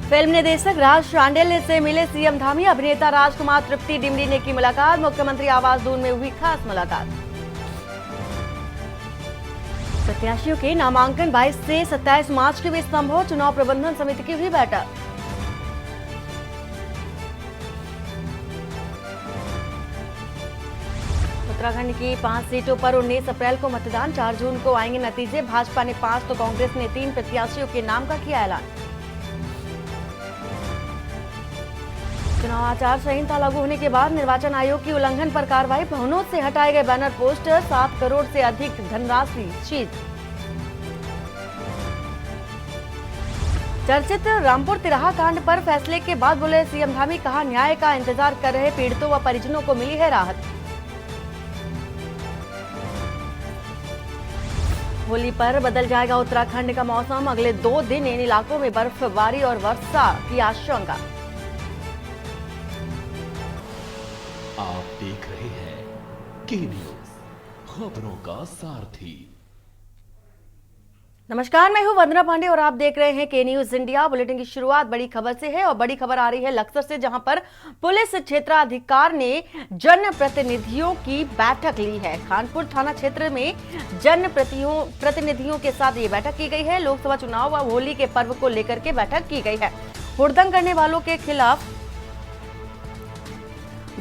Film निदेशक राज शांडिल्य से मिले सीएम धामी। अभिनेता राजकुमार तृप्ति डिमरी ने की मुलाकात। मुख्यमंत्री आवास दून में हुई खास मुलाकात। प्रत्याशियों के नामांकन 22 से 27 मार्च के बीच संभव। चुनाव प्रबंधन समिति की हुई बैठक। उत्तराखंड की 5 सीटों पर 19 अप्रैल को मतदान। 4 जून को आएंगे नतीजे। भाजपा ने 5 तो कांग्रेस ने 3 प्रत्याशियों के नाम का किया ऐलान। चुनाव आचार संहिता लागू होने के बाद निर्वाचन आयोग की उल्लंघन पर कार्रवाई। भवनों से हटाए गए बैनर पोस्टर। 7 करोड़ से अधिक धनराशि सीज। चर्चित रामपुर तिराहा कांड पर फैसले के बाद बोले सीएम धामी। कहा, न्याय का इंतजार कर रहे पीड़ितों व परिजनों को मिली है राहत। होली पर बदल जाएगा उत्तराखंड का मौसम। अगले 2 दिन इन इलाकों में बर्फबारी और वर्षा की आशंका। आप देख रहे हैं के न्यूज, खबरों का सारथी। नमस्कार, मैं हूं वंदना पांडे और आप देख रहे हैं के न्यूज इंडिया। बुलेटिन की शुरुआत बड़ी खबर से है और बड़ी खबर आ रही है लक्सर से, जहां पर पुलिस क्षेत्राधिकार ने जनप्रतिनिधियों की बैठक ली है। खानपुर थाना क्षेत्र में जनप्रतिनिधियों के साथ ये बैठक की गई है। लोकसभा चुनाव व होली के पर्व को लेकर के बैठक की गई है। हुड़दंग करने वालों के खिलाफ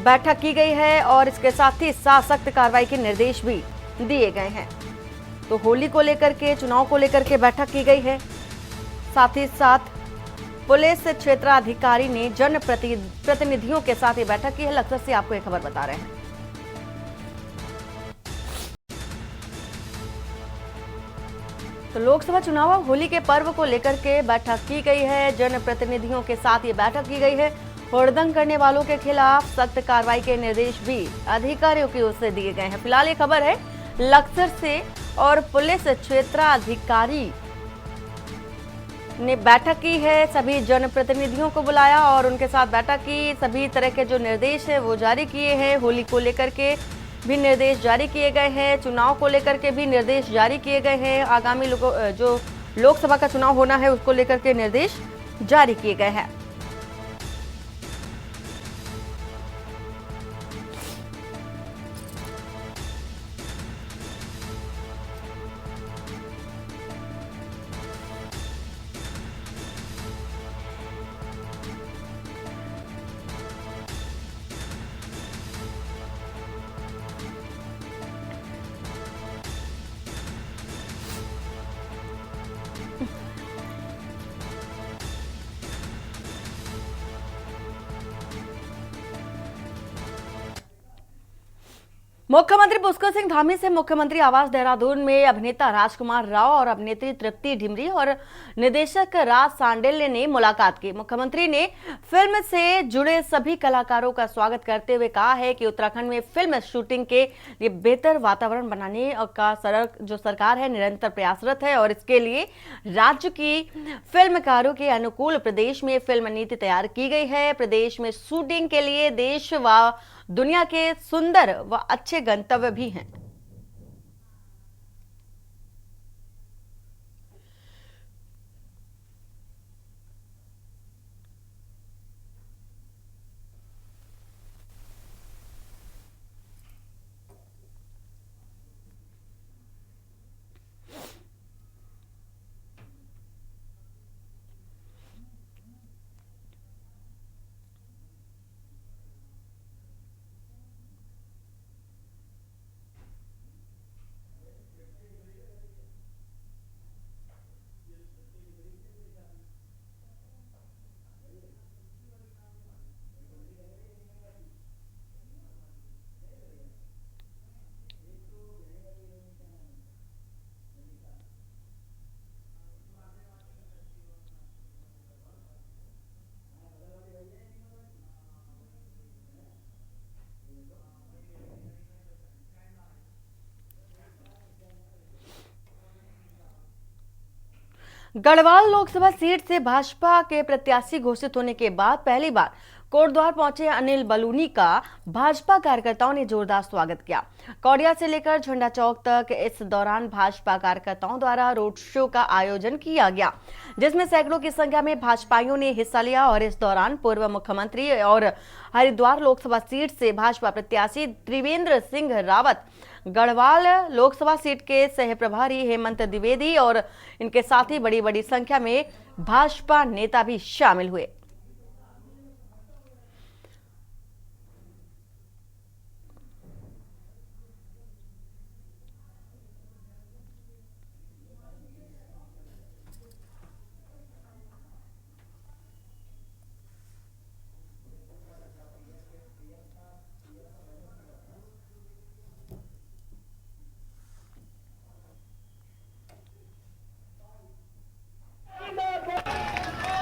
बैठक की गई है और इसके साथ ही सख्त कार्रवाई के निर्देश भी दिए गए हैं। तो होली को लेकर के, चुनाव को लेकर के बैठक की गई है। साथ ही साथ पुलिस क्षेत्राधिकारी ने जनप्रतिनिधियों के साथ ये बैठक की है। लक्सर से आपको ये खबर बता रहे हैं। तो लोकसभा चुनाव और होली के पर्व को लेकर के बैठक की गई है। जनप्रतिनिधियों के साथ ये बैठक की गई है। हुड़दंग करने वालों के खिलाफ सख्त कार्रवाई के निर्देश भी अधिकारियों की ओर से दिए गए हैं। फिलहाल ये खबर है लक्सर से और पुलिस क्षेत्राधिकारी ने बैठक की है। सभी जनप्रतिनिधियों को बुलाया और उनके साथ बैठक की। सभी तरह के जो निर्देश है वो जारी किए हैं। होली को लेकर के भी निर्देश जारी किए गए हैं। चुनाव को लेकर के भी निर्देश जारी किए गए हैं। आगामी जो लोकसभा का चुनाव होना है उसको लेकर के निर्देश जारी किए गए हैं। मुख्यमंत्री पुष्कर सिंह धामी से मुख्यमंत्री आवास देहरादून में अभिनेता राजकुमार राव और अभिनेत्री तृप्ति डिमरी और निदेशक राज शांडिल्य ने मुलाकात की। मुख्यमंत्री ने फिल्म से जुड़े सभी कलाकारों का स्वागत करते हुए कहा है कि उत्तराखंड में फिल्म शूटिंग के लिए बेहतर वातावरण बनाने का जो सरकार है निरंतर प्रयासरत है और इसके लिए राज्य की फिल्मकारों के अनुकूल प्रदेश में फिल्म नीति तैयार की गई है। प्रदेश में शूटिंग के लिए देश व दुनिया के सुंदर व अच्छे गंतव्य भी हैं। गढ़वाल लोकसभा सीट से भाजपा के प्रत्याशी घोषित होने के बाद पहली बार कोटद्वार पहुंचे अनिल बलूनी का भाजपा कार्यकर्ताओं ने जोरदार स्वागत किया। कौड़िया से लेकर झंडा चौक तक इस दौरान भाजपा कार्यकर्ताओं द्वारा रोड शो का आयोजन किया गया, जिसमें सैकड़ों की संख्या में भाजपाइयों ने हिस्सा लिया। और इस दौरान पूर्व मुख्यमंत्री और हरिद्वार लोकसभा सीट से भाजपा प्रत्याशी त्रिवेंद्र सिंह रावत, गढ़वाल लोकसभा सीट के सह प्रभारी हेमंत द्विवेदी और इनके साथ ही बड़ी संख्या में भाजपा नेता भी शामिल हुए।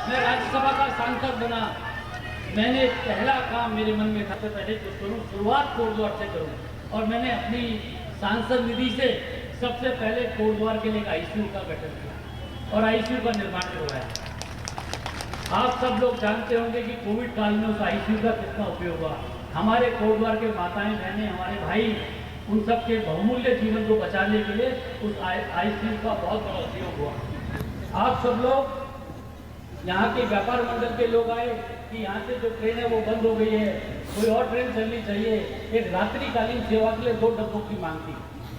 मैं राज्यसभा का सांसद बना, मैंने पहला काम मेरे मन में सबसे पहले जो करूँ शुरुआत कोटद्वार से करूँ और मैंने अपनी सांसद निधि से सबसे पहले कोटद्वार के लिए एक आईसीयू का गठन किया और आईसीयू का निर्माण करवाया। आप सब लोग जानते होंगे कि कोविड काल में उस आईसीयू का कितना उपयोग हुआ। हमारे कोटद्वार के माताएं बहनें, हमारे भाई, उन सब के बहुमूल्य जीवन को बचाने के लिए उस आईसीयू का बहुत बड़ा उपयोग हुआ। आप सब लोग यहाँ के व्यापार मंडल के लोग आए कि यहाँ से जो ट्रेन है वो बंद हो गई है, कोई और ट्रेन चलनी चाहिए। एक रात्रिकालीन सेवा के लिए 2 डब्बों की मांग थी।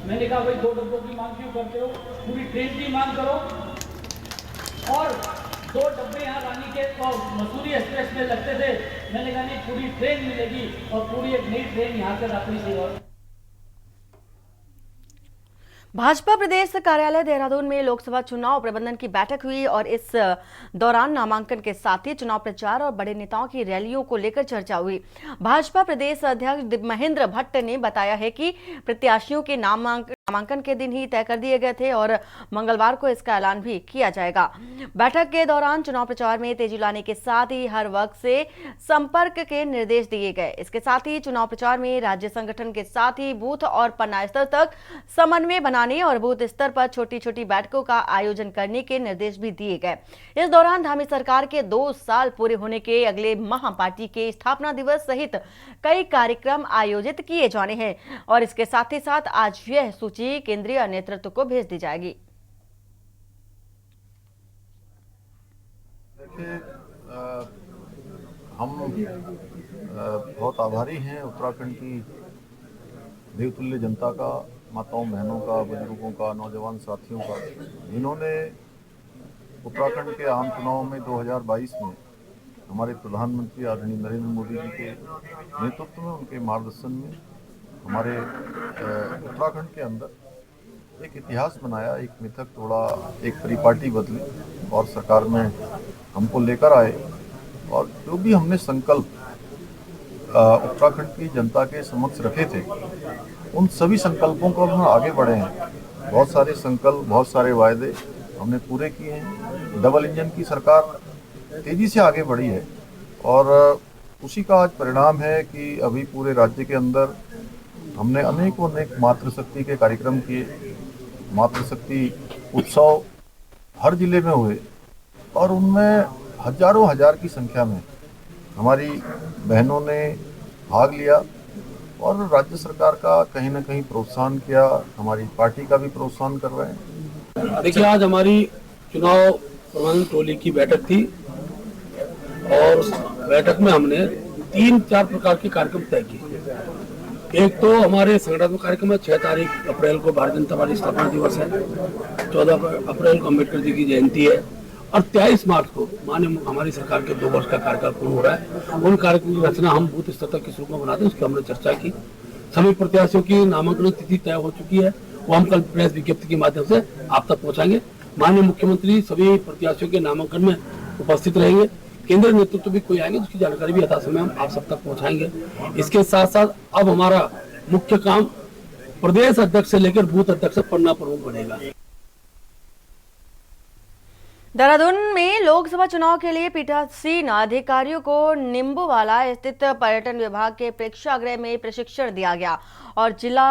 मैंने कहा भाई 2 डब्बों की मांग क्यों करते हो, पूरी ट्रेन की मांग करो। और 2 डब्बे यहाँ रानी के मसूरी एक्सप्रेस में लगते थे। मैंने कहा नहीं, पूरी ट्रेन मिलेगी और पूरी एक नई ट्रेन यहाँ से रात्रि सेवा। भाजपा प्रदेश कार्यालय देहरादून में लोकसभा चुनाव प्रबंधन की बैठक हुई और इस दौरान नामांकन के साथ ही चुनाव प्रचार और बड़े नेताओं की रैलियों को लेकर चर्चा हुई। भाजपा प्रदेश अध्यक्ष महेंद्र भट्ट ने बताया है कि प्रत्याशियों के नामांकन के दिन ही तय कर दिए गए थे और मंगलवार को इसका ऐलान भी किया जाएगा। बैठक के दौरान चुनाव प्रचार में तेजी लाने के साथ ही हर वर्ग से संपर्क के निर्देश दिए गए। इसके साथ ही चुनाव प्रचार में राज्य संगठन के साथ ही बूथ और पन्ना स्तर तक समन्वय बनाने और बूथ स्तर पर छोटी बैठकों का आयोजन करने के निर्देश भी दिए गए। इस दौरान धामी सरकार के 2 साल पूरे होने के अगले माह पार्टी के स्थापना दिवस सहित कई कार्यक्रम आयोजित किए जाने हैं और इसके साथ ही साथ आज यह सूची केंद्रीय नेतृत्व को भेज दी जाएगी। देखिए, हम बहुत आभारी हैं उत्तराखंड की देवतुल्य जनता का, माताओं बहनों का, बुजुर्गों का, नौजवान साथियों का, जिन्होंने उत्तराखंड के आम चुनाव में 2022 में हमारे प्रधानमंत्री आदरणीय नरेंद्र मोदी जी के नेतृत्व में, उनके मार्गदर्शन में हमारे उत्तराखंड के अंदर एक इतिहास बनाया, एक मिथक तोड़ा, एक परिपाटी बदली और सरकार में हमको लेकर आए। और जो भी हमने संकल्प उत्तराखंड की जनता के समक्ष रखे थे, उन सभी संकल्पों को हम आगे बढ़े हैं। बहुत सारे संकल्प, बहुत सारे वायदे हमने पूरे किए हैं। डबल इंजन की सरकार तेजी से आगे बढ़ी है और उसी का आज परिणाम है कि अभी पूरे राज्य के अंदर हमने अनेक मातृशक्ति के कार्यक्रम किए। मातृशक्ति उत्सव हर जिले में हुए और उनमें हजारों हजार की संख्या में हमारी बहनों ने भाग लिया और राज्य सरकार का कहीं ना कहीं प्रोत्साहन किया, हमारी पार्टी का भी प्रोत्साहन कर रहे हैं। देखिए, आज हमारी चुनाव प्रबंधन टोली की बैठक थी और उस बैठक में हमने 3-4 प्रकार के कार्यक्रम तय किए। एक तो हमारे संगठनात्मक कार्यक्रम है, 6 अप्रैल को भारतीय जनता पार्टी स्थापना दिवस है, 14 अप्रैल को अम्बेडकर जी की जयंती है और 23 मार्च को माननीय हमारी सरकार के 2 वर्ष का कार्यकाल पूर्ण हो रहा है। उन कार्यक्रम की रचना हम बूथ स्तर तक किस रूप में बनाते हैं, उसकी हमने चर्चा की। सभी प्रत्याशियों की नामांकन तिथि तय हो चुकी है, वो हम कल प्रेस विज्ञप्ति के माध्यम से आप तक पहुंचाएंगे। माननीय मुख्यमंत्री सभी प्रत्याशियों के नामांकन में उपस्थित रहेंगे। केंद्रीय नेतृत्व भी कोई आएंगे, जिसकी जानकारी भी यथा समय हम आप सब तक पहुंचाएंगे। इसके साथ साथ अब हमारा मुख्य काम प्रदेश अध्यक्ष से लेकर बूथ अध्यक्ष पन्ना प्रमुख बनेगा। देहरादून में लोकसभा चुनाव के लिए पीठासीन अधिकारियों को निम्बूवाला स्थित पर्यटन विभाग के प्रेक्षागृह में प्रशिक्षण दिया गया और जिला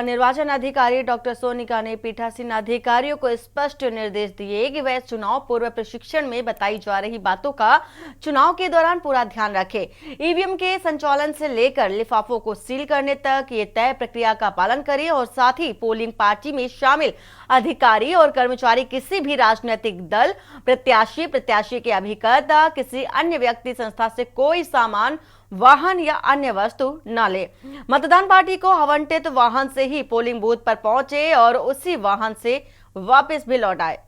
निर्वाचन अधिकारी डॉक्टर सोनिका ने पीठासीन अधिकारियों को स्पष्ट निर्देश दिए कि वे चुनाव पूर्व प्रशिक्षण में बताई जा रही बातों का चुनाव के दौरान पूरा ध्यान रखें। ईवीएम के संचालन से लेकर लिफाफों को सील करने तक ये तय प्रक्रिया का पालन करें और साथ ही पोलिंग पार्टी में शामिल अधिकारी और कर्मचारी किसी भी राजनीतिक दल, प्रत्याशी के अभिकर्ता, किसी अन्य व्यक्ति, संस्था से कोई सामान, वाहन या अन्य वस्तु न ले। मतदान पार्टी को आवंटित वाहन से ही पोलिंग बूथ पर पहुंचे और उसी वाहन से वापस भी लौट आए।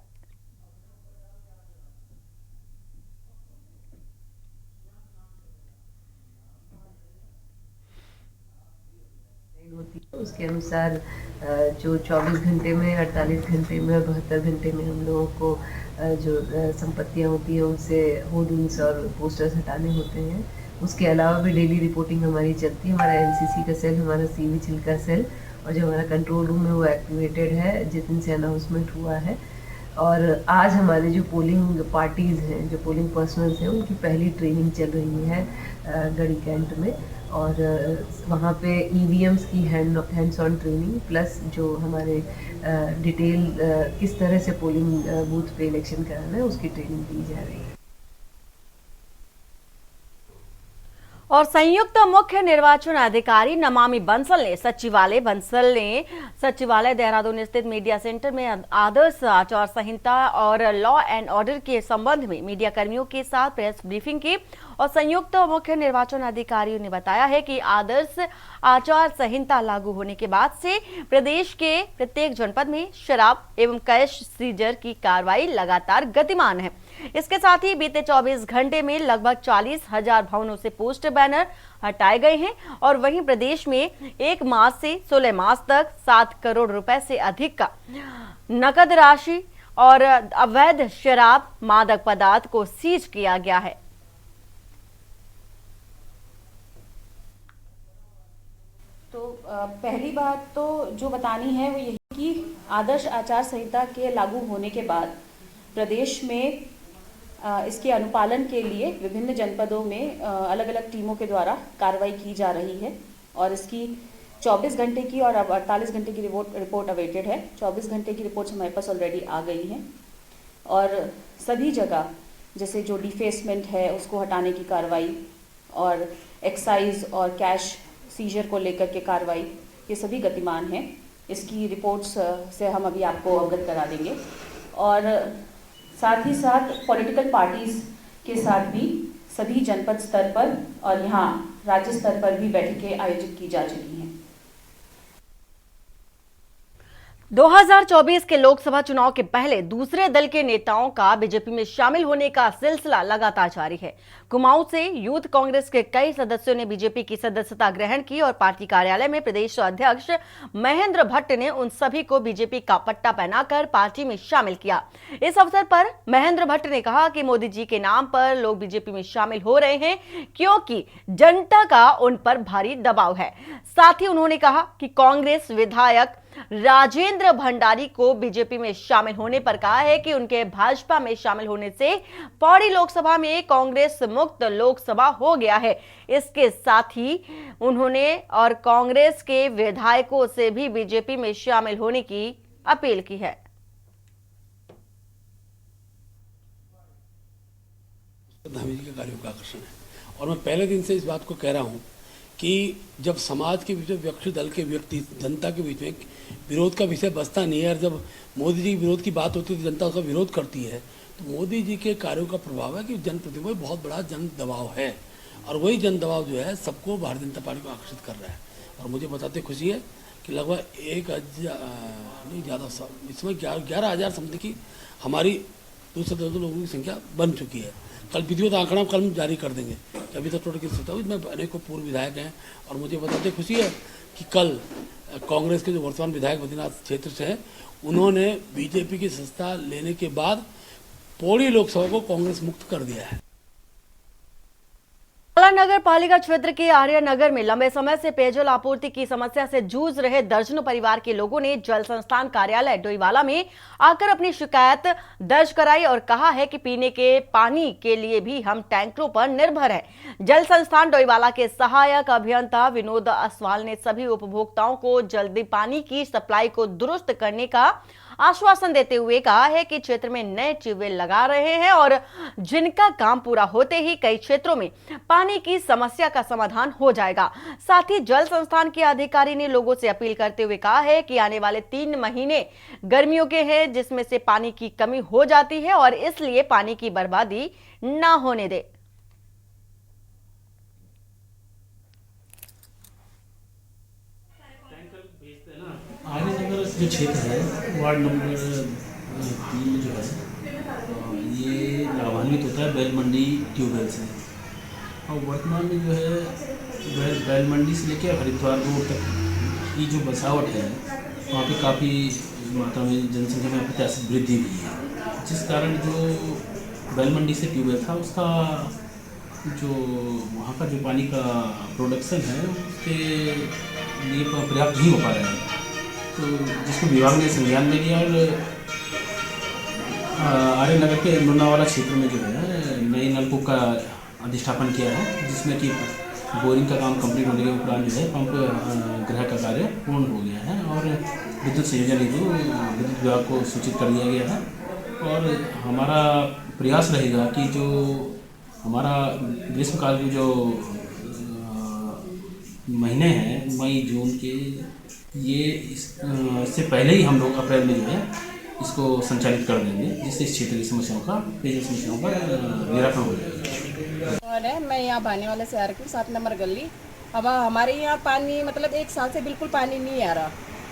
उसके अनुसार जो 24 घंटे में, 48 घंटे में और 72 घंटे में हम लोगों को जो संपत्तियां होती हैं उनसे होर्डिंग्स और पोस्टर्स हटाने होते हैं। उसके अलावा भी डेली रिपोर्टिंग हमारी चलती है। हमारा एनसीसी का सेल, हमारा सीविजिल का सेल और जो हमारा कंट्रोल रूम है वो एक्टिवेटेड है, जिस दिन से अनाउंसमेंट हुआ है। और आज हमारे जो पोलिंग पार्टीज़ हैं, जो पोलिंग पर्सनल्स हैं, उनकी पहली ट्रेनिंग चल रही है गढ़ी कैंट में। और वहाँ पे ईवीएम्स की हैंड्स ऑन ट्रेनिंग प्लस जो हमारे डिटेल किस तरह से पोलिंग बूथ पे इलेक्शन कराना है उसकी ट्रेनिंग दी जा रही है। और संयुक्त मुख्य निर्वाचन अधिकारी नमामि बंसल ने सचिवालय देहरादून स्थित मीडिया सेंटर में आदर्श आचार संहिता और लॉ एंड ऑर्डर के संबंध में मीडिया कर्मियों के साथ प्रेस ब्रीफिंग की। और संयुक्त मुख्य निर्वाचन अधिकारियों ने बताया है कि आदर्श आचार संहिता लागू होने के बाद से प्रदेश के प्रत्येक जनपद में शराब एवं कैश सीजर की कार्रवाई लगातार गतिमान है। इसके साथ ही बीते 24 घंटे में लगभग 40,000 भवनों से पोस्टर बैनर हटाए गए हैं। और वहीं प्रदेश में 1 मार्च से 16 मार्च तक 7 करोड़ रुपए से अधिक का नकद राशि और अवैध शराब, मादक पदार्थ को सीज किया गया है। तो पहली बात तो जो बतानी है वो यही कि आदर्श आचार संहिता के लागू होने के बाद प्रदेश में इसके अनुपालन के लिए विभिन्न जनपदों में अलग अलग टीमों के द्वारा कार्रवाई की जा रही है। और इसकी 24 घंटे की और 48 घंटे की रिपोर्ट अवेटेड है। 24 घंटे की रिपोर्ट्स हमारे पास ऑलरेडी आ गई हैं। और सभी जगह जैसे जो डिफेसमेंट है उसको हटाने की कार्रवाई और एक्साइज और कैश सीजर को लेकर के कार्रवाई, ये सभी गतिमान हैं। इसकी रिपोर्ट्स से हम अभी आपको अवगत करा देंगे। और साथ ही साथ पॉलिटिकल पार्टीज़ के साथ भी सभी जनपद स्तर पर और यहाँ राज्य स्तर पर भी बैठकें आयोजित की जा चुकी हैं। 2024 के लोकसभा चुनाव के पहले दूसरे दल के नेताओं का बीजेपी में शामिल होने का सिलसिला लगातार जारी है। कुमाऊं से यूथ कांग्रेस के कई सदस्यों ने बीजेपी की सदस्यता ग्रहण की और पार्टी कार्यालय में प्रदेश अध्यक्ष महेंद्र भट्ट ने उन सभी को बीजेपी का पट्टा पहनाकर पार्टी में शामिल किया। इस अवसर पर महेंद्र भट्ट ने कहा कि मोदी जी के नाम पर लोग बीजेपी में शामिल हो रहे हैं क्योंकि जनता का उन पर भारी दबाव है। साथ ही उन्होंने कहा कि कांग्रेस विधायक राजेंद्र भंडारी को बीजेपी में शामिल होने पर कहा है कि उनके भाजपा में शामिल होने से पौड़ी लोकसभा में कांग्रेस मुक्त लोकसभा हो गया है। इसके साथ ही उन्होंने और कांग्रेस के विधायकों से भी बीजेपी में शामिल होने की अपील की है। धामी जी के कार्यों का आकर्षण है और मैं पहले दिन से इस बात को कह रहा हूं कि जब समाज के बीच में विपक्षी दल के व्यक्ति जनता के बीच में विरोध का विषय बचता नहीं है और जब मोदी जी विरोध की बात होती है तो जनता उसका विरोध करती है, तो मोदी जी के कार्यों का प्रभाव है कि जनप्रतिनिधियों में बहुत बड़ा जन दबाव है और वही जन दबाव जो है सबको भारतीय जनता पार्टी को आकर्षित कर रहा है। और मुझे बताते खुशी है कि लगभग 1,000 नहीं ज़्यादा इसमें 11,000 समथिंग की हमारी दूसरे दलों लोगों की संख्या बन चुकी है। कल विधिवत आंकड़ा कल जारी कर देंगे। अभी तक टोटल की स्थिति हुई, इसमें अनेकों पूर्व विधायक हैं और मुझे बताते खुशी है कि कल कांग्रेस के जो वर्तमान विधायक बद्रीनाथ क्षेत्र से हैं उन्होंने बीजेपी की सत्ता लेने के बाद पौड़ी लोकसभा को कांग्रेस मुक्त कर दिया है। नगर पालिका क्षेत्र के आर्य नगर में लंबे समय से पेयजल आपूर्ति की समस्या से जूझ रहे दर्जनों परिवार के लोगों ने जल संस्थान कार्यालय डोईवाला में आकर अपनी शिकायत दर्ज कराई और कहा है कि पीने के पानी के लिए भी हम टैंकरों पर निर्भर हैं। जल संस्थान डोईवाला के सहायक अभियंता विनोद असवाल ने सभी उपभोक्ताओं को जल्दी पानी की सप्लाई को दुरुस्त करने का आश्वासन देते हुए कहा है कि क्षेत्र में नए ट्यूबवेल लगा रहे हैं और जिनका काम पूरा होते ही कई क्षेत्रों में पानी की समस्या का समाधान हो जाएगा। साथ ही जल संस्थान के अधिकारी ने लोगों से अपील करते हुए कहा है कि आने वाले 3 महीने गर्मियों के हैं जिसमें से पानी की कमी हो जाती है और इसलिए पानी की बर्बादी ना होने दे। आर्य नगर जो क्षेत्र है वार्ड नंबर 3 में जो है ये लाभान्वित होता है बैल मंडी ट्यूबवेल से और वर्तमान में जो है बैल मंडी से लेकर हरिद्वार रोड तक की जो बसावट है वहाँ पे काफ़ी मात्रा में जनसंख्या में अप्रत्याशित वृद्धि हुई है, जिस कारण जो बैल मंडी से ट्यूबवेल था उसका जो वहाँ का जो पानी का प्रोडक्शन है उसके लिए पर्याप्त नहीं हो पा रहा है, तो जिसको विभाग ने संज्ञान में लिया और आर्य नगर के लोनावाला क्षेत्र में जो है नए नलकूप का अधिष्ठापन किया है, जिसमें कि बोरिंग का काम कंप्लीट होने के उपरांत जो है पंप ग्रह का कार्य पूर्ण हो गया है और विद्युत संयोजन हेतु विद्युत विभाग को सूचित कर दिया गया है। और हमारा प्रयास रहेगा कि जो हमारा ग्रीष्मकाल के जो महीने हैं मई जून के, ये इससे पहले ही हम लोग अप्रैल में जो है इसको संचालित कर देंगे, जिससे इस क्षेत्र की समस्याओं का पेयजल समस्याओं का निराकरण हो जाएगा। और मैं यहाँ भाने वाले से आ रही हूँ 7 नंबर गली। अब हमारे यहाँ पानी मतलब 1 साल से बिल्कुल पानी नहीं आ रहा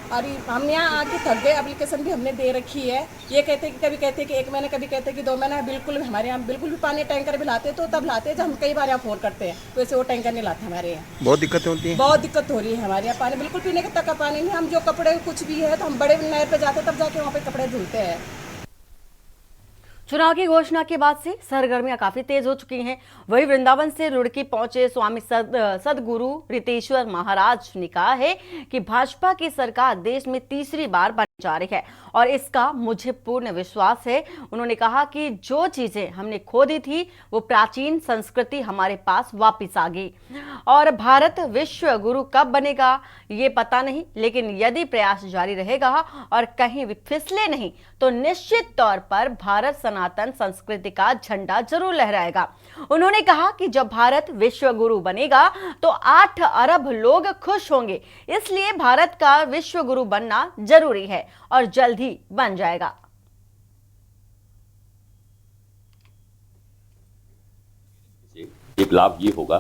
और हम यहाँ आके थक गए। एप्लीकेशन भी हमने दे रखी है, ये कहते हैं कि कभी कहते हैं कि 1 महीने, कभी कहते हैं कि 2 महीने। बिल्कुल हमारे यहाँ बिल्कुल भी पानी टैंकर भी लाते तो तब लाते जब हम कई बार यहाँ फोन करते हैं, तो ऐसे वो टैंकर नहीं लाते हमारे यहाँ। बहुत दिक्कतें होती हैं, बहुत दिक्कत हो रही है हमारे यहाँ। पानी बिल्कुल पीने के तक का पानी नहीं। हम जो कपड़े कुछ भी है तो हम बड़े नहर पे जाते तब जाके वहाँ पे कपड़े धुलते हैं। चुनाव की घोषणा के बाद से सरगर्मियां काफी तेज हो चुकी हैं। वही वृंदावन से रुड़की पहुंचे स्वामी सदगुरु रितेश्वर महाराज ने कहा है कि भाजपा की सरकार देश में तीसरी बार बनने जा रही है और इसका मुझे पूर्ण विश्वास है। उन्होंने कहा कि जो चीजें हमने खो दी थी वो प्राचीन संस्कृति हमारे पास वापस आ गई और भारत विश्व गुरु कब बनेगा ये पता नहीं, लेकिन यदि प्रयास जारी रहेगा और कहीं भी फिसले नहीं तो निश्चित तौर पर भारत सनातन संस्कृति का झंडा जरूर लहराएगा। उन्होंने कहा कि जब भारत विश्व गुरु बनेगा तो 8 अरब लोग खुश होंगे, इसलिए भारत का विश्व गुरु बनना जरूरी है और जल्द ही बन जाएगा। एक लाभ ये होगा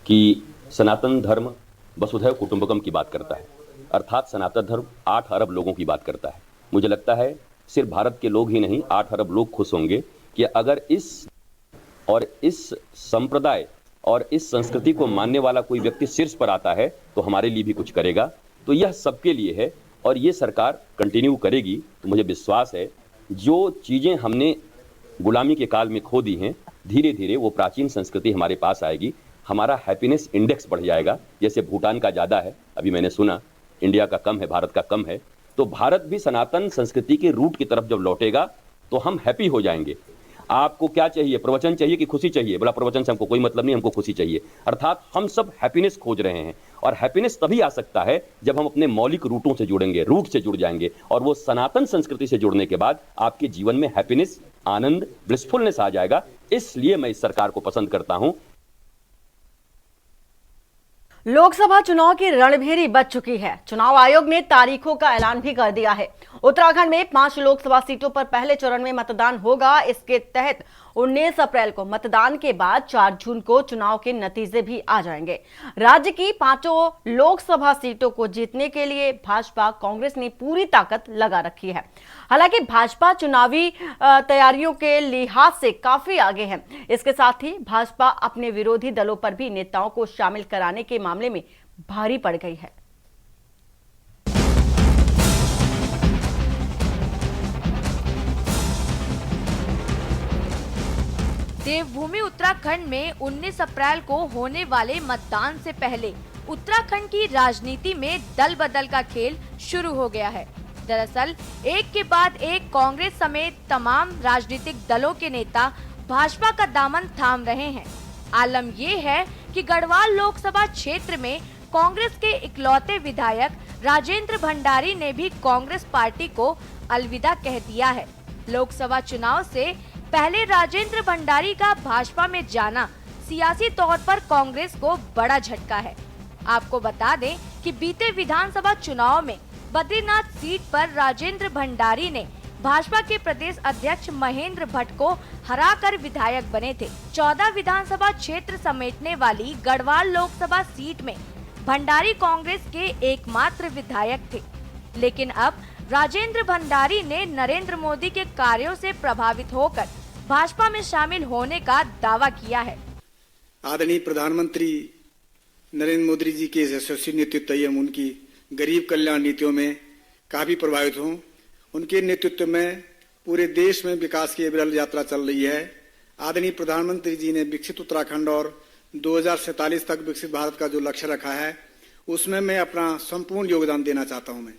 कि सनातन धर्म वसुधैव कुटुंबकम की बात करता है, अर्थात सनातन धर्म 8 अरब लोगों की बात करता है। मुझे लगता है सिर्फ भारत के लोग ही नहीं 8 अरब लोग खुश होंगे कि अगर इस संप्रदाय और इस संस्कृति को मानने वाला कोई व्यक्ति शीर्ष पर आता है तो हमारे लिए भी कुछ करेगा। तो यह सबके लिए है और ये सरकार कंटिन्यू करेगी। तो मुझे विश्वास है जो चीज़ें हमने गुलामी के काल में खो दी हैं, धीरे धीरे वो प्राचीन संस्कृति हमारे पास आएगी। हमारा हैप्पीनेस इंडेक्स बढ़ जाएगा। जैसे भूटान का ज़्यादा है, अभी मैंने सुना इंडिया का कम है, भारत का कम है, तो भारत भी सनातन संस्कृति के रूट की तरफ जब लौटेगा तो हम हैप्पी हो जाएंगे। आपको क्या चाहिए, प्रवचन चाहिए कि खुशी चाहिए? बोला प्रवचन से हमको कोई मतलब नहीं, हमको खुशी चाहिए। अर्थात हम सब हैप्पीनेस खोज रहे हैं और हैप्पीनेस तभी आ सकता है जब हम अपने मौलिक रूटों से जुड़ेंगे, रूट से जुड़ जाएंगे और वो सनातन संस्कृति से जुड़ने के बाद आपके जीवन में हैप्पीनेस, आनंद, ब्लिसफुलनेस आ जाएगा। इसलिए मैं इस सरकार को पसंद करता हूं। लोकसभा चुनाव की रणभेरी बज चुकी है। चुनाव आयोग ने तारीखों का ऐलान भी कर दिया है। उत्तराखंड में 5 लोकसभा सीटों पर पहले चरण में मतदान होगा। इसके तहत 19 अप्रैल को मतदान के बाद 4 जून को चुनाव के नतीजे भी आ जाएंगे। राज्य की 5 लोकसभा सीटों को जीतने के लिए भाजपा कांग्रेस ने पूरी ताकत लगा रखी है। हालांकि भाजपा चुनावी तैयारियों के लिहाज से काफी आगे है। इसके साथ ही भाजपा अपने विरोधी दलों पर भी नेताओं को शामिल कराने के मामले में भारी पड़ गई है। देवभूमि उत्तराखंड में 19 अप्रैल को होने वाले मतदान से पहले उत्तराखंड की राजनीति में दल बदल का खेल शुरू हो गया है। दरअसल एक के बाद एक कांग्रेस समेत तमाम राजनीतिक दलों के नेता भाजपा का दामन थाम रहे हैं। आलम ये है कि गढ़वाल लोकसभा क्षेत्र में कांग्रेस के इकलौते विधायक राजेंद्र भंडारी ने भी कांग्रेस पार्टी को अलविदा कह दिया है। लोकसभा चुनाव से पहले राजेंद्र भंडारी का भाजपा में जाना सियासी तौर पर कांग्रेस को बड़ा झटका है। आपको बता दें कि बीते विधानसभा चुनाव में बद्रीनाथ सीट पर राजेंद्र भंडारी ने भाजपा के प्रदेश अध्यक्ष महेंद्र भट्ट को हराकर विधायक बने थे। 14 विधानसभा क्षेत्र समेटने वाली गढ़वाल लोकसभा सीट में भंडारी कांग्रेस के एकमात्र विधायक थे, लेकिन अब राजेंद्र भंडारी ने नरेंद्र मोदी के कार्यों से प्रभावित होकर भाजपा में शामिल होने का दावा किया है। आदरणीय प्रधानमंत्री नरेंद्र मोदी जी के यशस्वी नेतृत्व एवं उनकी गरीब कल्याण नीतियों में काफी प्रभावित हूँ। उनके नेतृत्व में पूरे देश में विकास की अविरल यात्रा चल रही है। आदरणीय प्रधानमंत्री जी ने विकसित उत्तराखंड और 2047 तक विकसित भारत का जो लक्ष्य रखा है, उसमें मैं अपना संपूर्ण योगदान देना चाहता हूं। मैं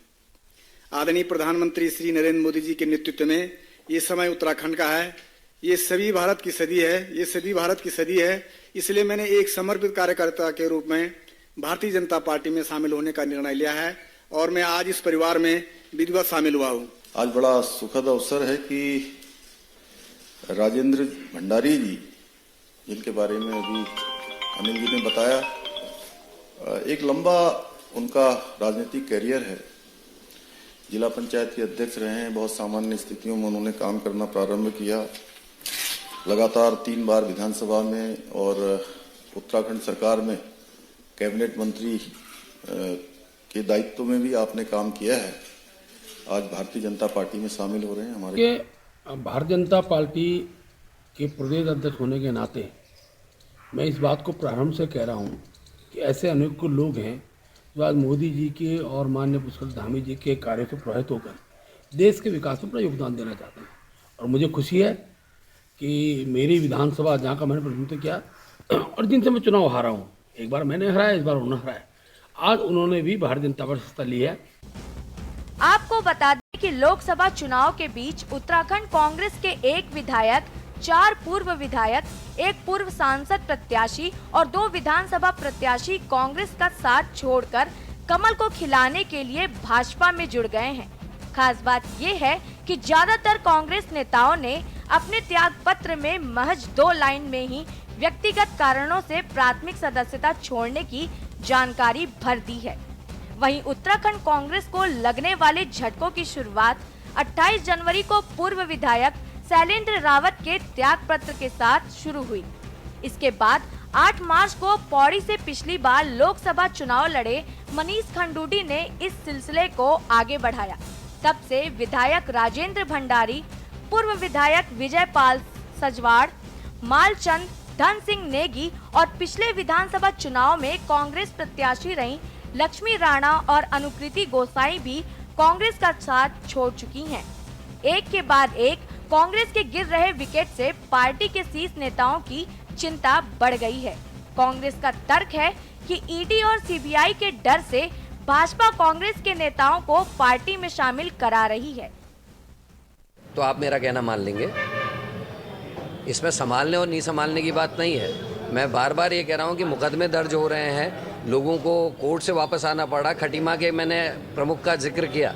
आदरणीय प्रधानमंत्री श्री नरेंद्र मोदी जी के नेतृत्व में ये समय उत्तराखंड का है। ये सभी भारत की सदी है, ये सभी भारत की सदी है। इसलिए मैंने एक समर्पित कार्यकर्ता के रूप में भारतीय जनता पार्टी में शामिल होने का निर्णय लिया है और मैं आज इस परिवार में विधिवत शामिल हुआ हूँ। आज बड़ा सुखद अवसर है कि राजेंद्र भंडारी जी, जिनके बारे में अभी अनिल जी ने बताया, एक लंबा उनका राजनीतिक कैरियर है। जिला पंचायत के अध्यक्ष रहे हैं, बहुत सामान्य स्थितियों में उन्होंने काम करना प्रारंभ किया। लगातार 3 बार विधानसभा में और उत्तराखंड सरकार में कैबिनेट मंत्री के दायित्व में भी आपने काम किया है। आज भारतीय जनता पार्टी में शामिल हो रहे हैं। हमारे भारतीय जनता पार्टी के प्रदेश अध्यक्ष होने के नाते मैं इस बात को प्रारंभ से कह रहा हूं कि ऐसे अनेकों लोग हैं जो आज मोदी जी के और माननीय पुष्कर धामी जी के कार्य से प्रभावित होकर देश के विकास में अपना योगदान देना चाहते हैं। और मुझे खुशी है कि मेरी विधानसभा, जहाँ का मैंने प्रतिनिधित्व किया और जिनसे मैं चुनाव हारा हूँ, एक बार मैंने हराया, इस बार उन्होंने हराया, आज उन्होंने भी भारतीय जनता पार्टी से हिस्सा लिया है। आपको बता दें कि लोकसभा चुनाव के बीच उत्तराखंड कांग्रेस के एक विधायक, 4 पूर्व विधायक, 1 पूर्व सांसद प्रत्याशी और 2 विधानसभा प्रत्याशी कांग्रेस का साथ छोड़कर कमल को खिलाने के लिए भाजपा में जुड़ गए हैं। खास बात ये है कि ज्यादातर कांग्रेस नेताओं ने अपने त्याग पत्र में महज 2 लाइन में ही व्यक्तिगत कारणों से प्राथमिक सदस्यता छोड़ने की जानकारी भर दी है। वहीं उत्तराखंड कांग्रेस को लगने वाले झटकों की शुरुआत 28 जनवरी को पूर्व विधायक शैलेंद्र रावत के त्याग पत्र के साथ शुरू हुई। इसके बाद 8 मार्च को पौड़ी से पिछली बार लोकसभा चुनाव लड़े मनीष खंडूडी ने इस सिलसिले को आगे बढ़ाया। तब से विधायक राजेंद्र भंडारी, पूर्व विधायक विजयपाल सजवाड़, मालचंद, धन सिंह नेगी और पिछले विधानसभा चुनाव में कांग्रेस प्रत्याशी रही लक्ष्मी राणा और अनुकृति गोसाई भी कांग्रेस का साथ छोड़ चुकी हैं। एक के बाद एक कांग्रेस के गिर रहे विकेट से पार्टी के शीर्ष नेताओं की चिंता बढ़ गई है। कांग्रेस का तर्क है कि ईडी और सीबीआई के डर से भाजपा कांग्रेस के नेताओं को पार्टी में शामिल करा रही है। तो आप मेरा कहना मान लेंगे, इसमें संभालने और नहीं संभालने की बात नहीं है। मैं बार बार ये कह रहा हूँ कि मुकदमे दर्ज हो रहे हैं, लोगों को कोर्ट से वापस आना पड़ा। खटीमा के मैंने प्रमुख का जिक्र किया,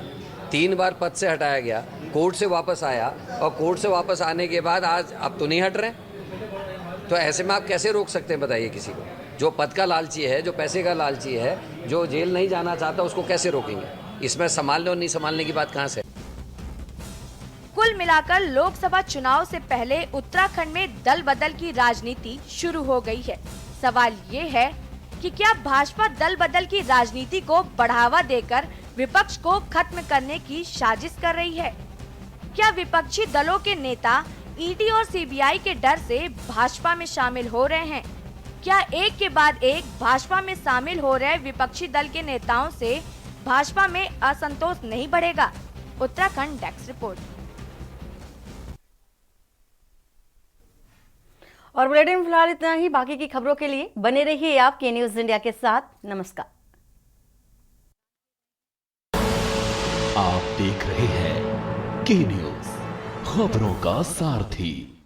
3 बार पद से हटाया गया, कोर्ट से वापस आया और कोर्ट से वापस आने के बाद आज अब तो नहीं हट रहे। तो ऐसे में आप कैसे रोक सकते हैं बताइए किसी को? जो पद का लालची है, जो पैसे का लालची है, जो जेल नहीं जाना चाहता, उसको कैसे रोकेंगे? इसमें संभालने और नहीं संभालने की बात कहाँ से? कुल मिलाकर लोकसभा चुनाव से पहले उत्तराखंड में दल बदल की राजनीति शुरू हो गई है। सवाल ये है कि क्या भाजपा दल बदल की राजनीति को बढ़ावा देकर विपक्ष को खत्म करने की साजिश कर रही है? क्या विपक्षी दलों के नेता ईडी और सीबीआई के डर से भाजपा में शामिल हो रहे हैं? क्या एक के बाद एक भाजपा में शामिल हो रहे विपक्षी दल के नेताओं से भाजपा में असंतोष नहीं बढ़ेगा? Uttarakhand desk report. और बुलेटिन फिलहाल इतना ही। बाकी की खबरों के लिए बने रहिए आप के न्यूज इंडिया के साथ। नमस्कार। आप देख रहे हैं के न्यूज, खबरों का सारथी।